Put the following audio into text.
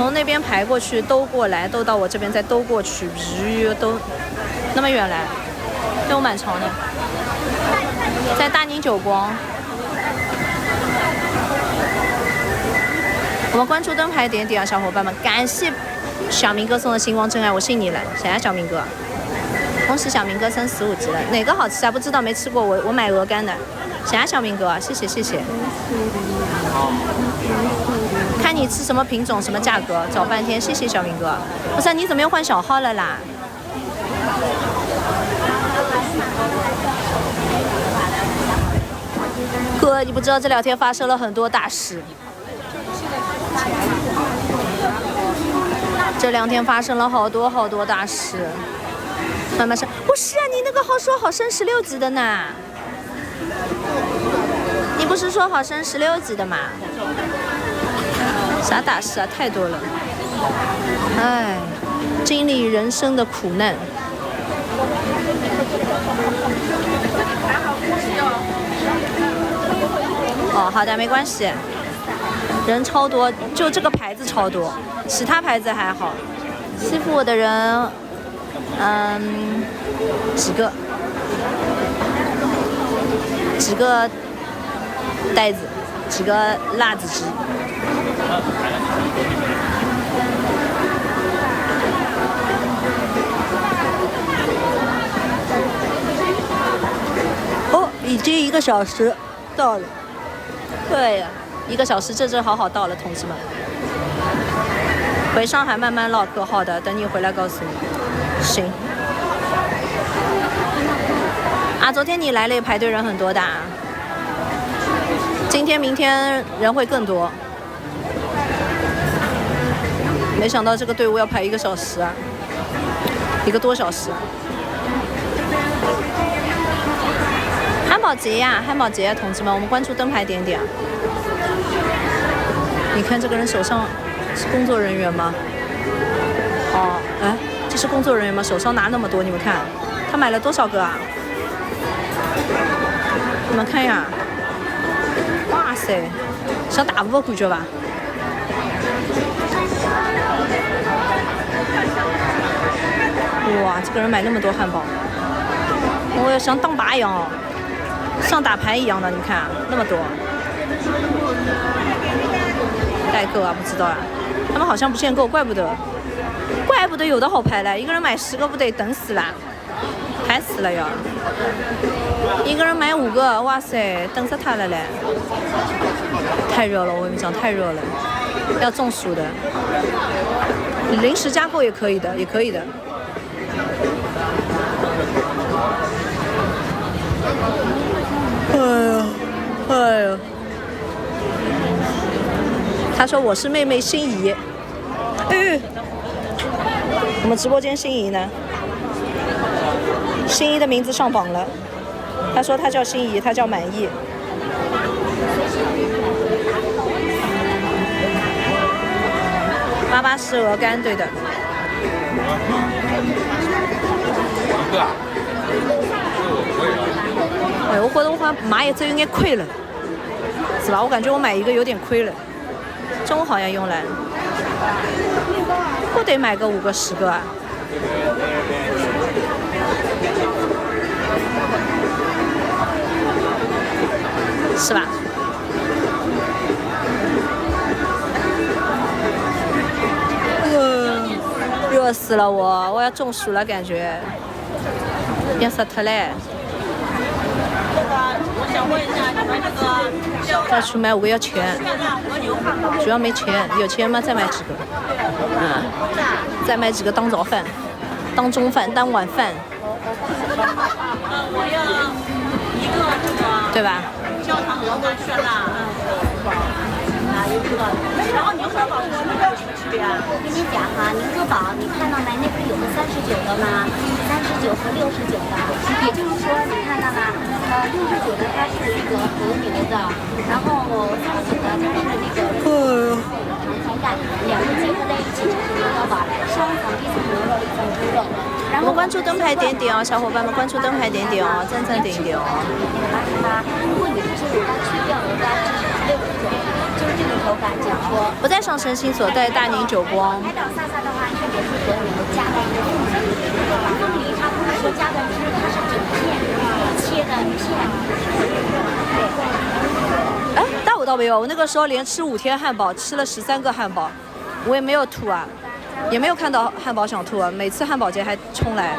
从那边排过去，兜过来，兜到我这边，再兜过去，都那么远来，都蛮长的。在大宁久光，我们关注灯牌点点啊，小伙伴们，感谢小明哥送的星光真爱，我信你了，谢谢小明哥。恭喜小明哥升15级了，哪个好吃啊？不知道，没吃过。我买鹅肝的，谢谢小明哥，谢谢谢谢。看你吃什么品种，什么价格，找半天，谢谢小明哥。不是，你怎么又换小号了啦？哥，你不知道这2天发生了很多大事。这2天发生了好多大事。慢慢升，不是啊，你那个号说好升16级的呢？你不是说好升16级的吗？啥大事啊？太多了。哎，经历人生的苦难。哦，好的，没关系。人超多，就这个牌子超多，其他牌子还好。欺负我的人。几个袋子，几个辣子鸡。哦，已经1个小时到了。对呀，1个小时，这好到了，同志们。回上海慢慢唠嗑，好的，等你回来告诉你。行。啊，昨天你来了也排队人很多的。今天、明天人会更多。没想到这个队伍要排1个小时啊，1个多小时。汉堡节呀，汉堡节呀，同志们，我们关注灯牌点点。你看这个人手上是工作人员吗？哦，哎。这是工作人员吗？手上拿那么多，你们看，他买了多少个啊？你们看呀，哇塞，像大屋的感觉吧？哇，这个人买那么多汉堡，我也像当靶一样哦，像打牌一样的，你看那么多。代购啊，不知道啊，他们好像不限购，怪不得有的好排嘞，1个人买10个不得等死啦，排死了要。1个人买5个，哇塞，等死他了嘞！太热了，我跟你讲，太热了，要中暑的。临时加购也可以的，也可以的。哎呀！他说我是妹妹心仪。我们直播间心仪呢？心仪的名字上榜了。他说他叫心仪，他叫满意。88是鹅肝，对的。哎，我觉得我好像买一只有点亏了，是吧？我感觉我买1个有点亏了。中午好像用来，不得买个5个10个啊？是吧？热死了我要中暑了，感觉要死特嘞。我想问一下，你们这个要去买5个要钱，主要没钱，有钱嘛再买几个，再买几个当早饭、当中饭、当晚饭，我要1个这个，对吧？焦糖鹅肝酸辣，然后牛河堡是什么区别啊？我跟你讲哈，牛河堡你看到没？那不是有个39的吗？39和69的，也就是说你看到吗？69的它是这个和牛的，然后39的它是那个糖心蛋，两个结合在一起就是牛河堡，上层一层牛肉，一层猪肉。我们关注灯牌点点哦，小伙伴们关注灯牌点点哦，赞点一点哦。如果你不是鹅肝去掉鹅肝，就是69，就是这个口感感，就是说不在上升星所，在大宁久光。海岛萨萨的话，它也是和你们加的一个凤梨，凤梨它不是说加的汁，它是整片切的片。哎，大我倒没有，我那个时候连吃5天汉堡，吃了13个汉堡，我也没有吐啊，也没有看到汉堡想吐啊，每次汉堡节还冲来。